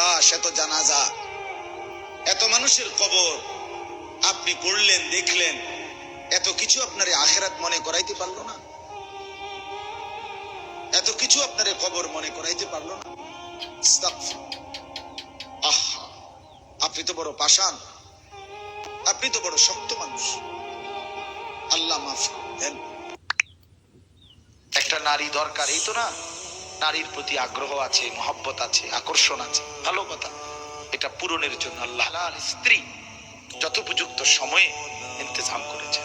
লাশ, এত জানাজা, এত মানুষের কবর আপনি পড়লেন, দেখলেন, এত কিছু আপনার আখিরাত মনে করাইতে পারলো না? এত কিছু আপনার কবর মনে করাইতে পারলো না? আহা, আপনি তো বড় পাষাণ, আপনি তো বড় শক্ত মানুষ। আল্লাহ মাফ দেন। একটা নারী দরকার, এই তো না? নারীর প্রতি আগ্রহ আছে, মহব্বত আছে, আকর্ষণ আছে, ভালো কথা। এটা পূরণের জন্য আল্লাহ হালাল স্ত্রী যথোপযুক্ত সময়ে ইন্তজাম করেছে।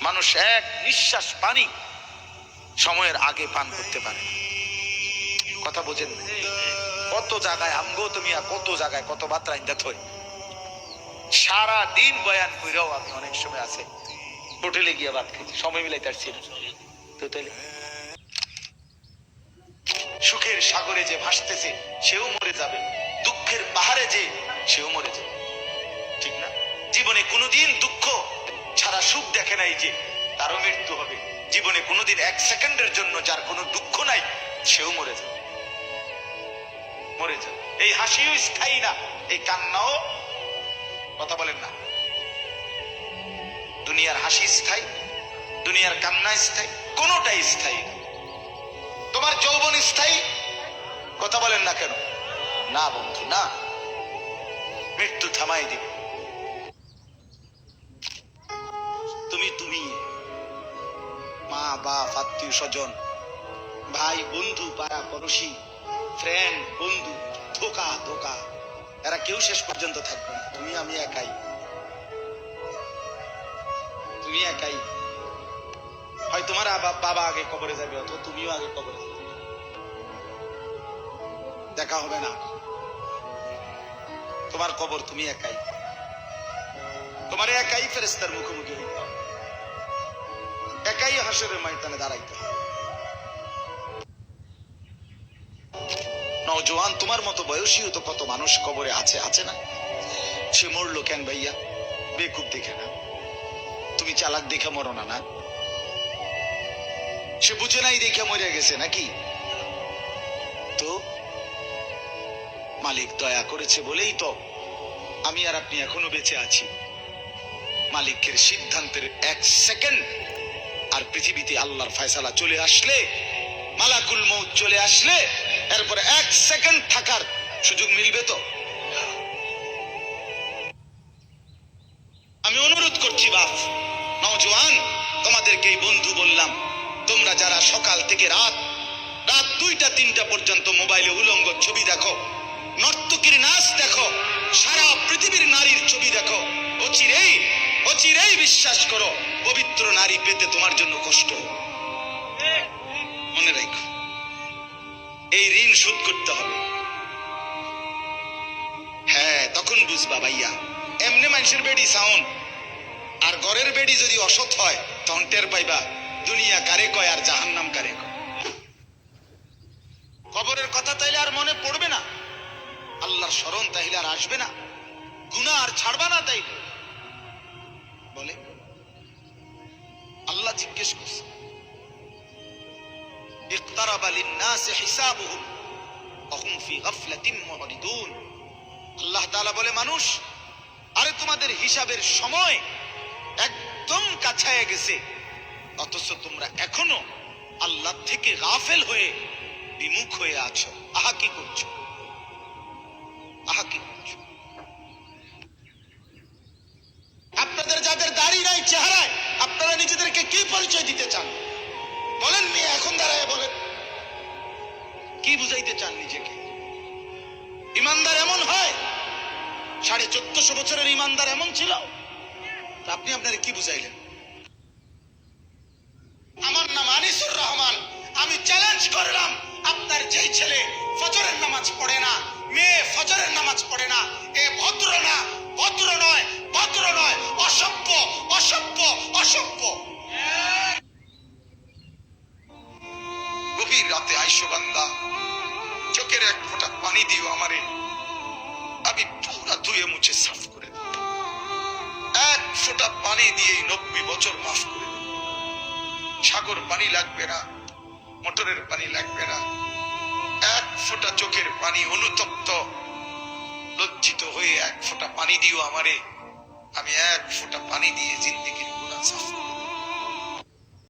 মানুষ এক নিঃশ্বাস পানি সময়ের আগে পান করতে পারে না। কথা বোঝেন? কত জায়গায় আমগো তুমি, কত জায়গায় কত মাত্রা ইন্দাত হয়। সারা দিন বয়ান কইরাও আমি অনেক সময় আছে হোটেলে গিয়ে ভাত খেয়েছি, সময় মিলাইতে পারছি না। তো তাইলে সুখের সাগরে যে ভাসতেছে সেও মরে যাবে, দুঃখের পাহাড়ে যে সেও মরে যাবে, ঠিক না? জীবনে কোনোদিন দুঃখ ছাড়া সুখ দেখে নাই যে তারও মৃত্যু হবে। জীবনে কোনোদিন এক সেকেন্ডের জন্য যার কোনো দুঃখ নাই সেও মরে যাবে, মরে যাবে। এই হাসিও স্থায়ী না, এই কান্নাও, কথা বলেন না, দুনিয়ার হাসি স্থায়ী, দুনিয়ার কান্না স্থায়ী, কোনোটাই স্থায়ী না। তোমার যৌবন স্থায়ী, কথা বলেন না কেন? না বন্ধু, না, মৃত্যু থামাই দিবে। তুমি মা বাপ, আত্মীয় স্বজন, ভাই বন্ধু, পাড়া পড়োশি, ফ্রেন্ড, বন্ধু, ধোকা ধোকা, এরা কেউ শেষ পর্যন্ত থাকবে না। তুমি আমি একাই, তুমি একাই। হয় তোমার বাবা আগে কবরে যাবে, অথবা তুমিও আগে কবরে যাবে, দেখা হবে না। তোমার কবর তুমি একাই, তোমার একাই ফেরেশতার মুখোমুখি হইতে হবে, একাই হাসরের ময়দানে দাঁড়াইতে হবে। নওজোয়ান, তোমার মতো বয়সীও তো কত মানুষ কবরে আছে, আছে না? সে মরলো কেন ভাইয়া? বেকুব দেখে না, তুমি চালাক দেখে মরো না, না? সে বুঝে নাই দেখে মরে গেছে নাকি? তো মালিক দয়া করেছে বলেই তো আমি আর আপনি এখনো বেঁচে আছি। মালিকের সিদ্ধান্তের এক সেকেন্ড আর পৃথিবীতে আল্লাহর ফয়সালা চলে আসলে, মালাকুল মউত চলে আসলে, এরপরে এক সেকেন্ড থাকার সুযোগ মিলবে তো? আমি অনুরোধ করছি বাপ, নওজোয়ান, তোমাদেরকে এই বন্ধু বললাম, তোমরা যারা সকাল থেকে রাত 2টা 3টা পর্যন্ত মোবাইলে উলঙ্গ ছবি দেখো, নর্তকীর নাচ দেখো, সারা পৃথিবীর নারীর ছবি দেখো, অচিরেই বিশ্বাস করো পবিত্র নারী পেতে তোমার জন্য কষ্ট। মনে রাখো, এই ঋণ শোধ করতে হবে। হ্যাঁ, তখন বুঝবা ভাইয়া, এমনি মানুষের বেডি সাউন্ড আর ঘরের বেডি যদি অসৎ হয়, তখন টের পাইবা দুনিয়া কারে কয় আর জাহান্নাম কারে কয়। কবরের কথা তাইলে আর মনে পড়বে না, আল্লাহর স্মরণ তাইলে আর আসবে না, গুনাহ আর ছাড়বা না তাইলে। বলে আল্লাহ জিজ্ঞেস করছে, ইকতারাবা লিন-নাসি হিসাবুহুম ওয়া হুম ফি গাফলাতিন মুরিদুন। আল্লাহ তাআলা বলে, মানুষ, আরে তোমাদের হিসাবের সময় একদম কাছায় গেছে, অথচ তোমরা এখনো আল্লাহ থেকে গাফেল হয়ে বিমুখ হয়ে আছো। আহা কি করছো, আহা কি করছো? আপনাদের যাদের দাড়ি নাই চেহারায়, আপনারা নিজেদেরকে কি পরিচয় দিতে চান? বলেন মেয়ে, এখন দাঁড়ায় বলেন, কি বুঝাইতে চান নিজেকে? ইমানদার এমন হয়? 1450 বছরের ইমানদার এমন ছিল? আপনি আপনার কি বুঝাইলেন? আমার নাম আনিসুর রহমান, আমি চ্যালেঞ্জ করলাম, আপনার যেই ছেলে ফজরের নামাজ পড়ে না, মেয়ে ফজরের নামাজ পড়ে না, এ ভদ্র না, ভদ্র নয়, ভদ্র নয়, অসভ্য, অসভ্য, অসভ্য। গভীর রাতে আইসো বান্দা, চোখের এক ফোঁটা পানি দিও আমারে, আমি পুরা ধুয়ে মুছে সাফ করে দেব। এক ফোঁটা পানি দিয়ে 90 বছর মাফ করে দেব। সাগর পানি লাগবে না, মোটরের পানি লাগবে না, এক ফোঁটা চোখের পানি অনুতপ্ত লজ্জিত হয়ে এক ফোঁটা পানি দিও আমারে, আমি এক ফোঁটা পানি দিয়ে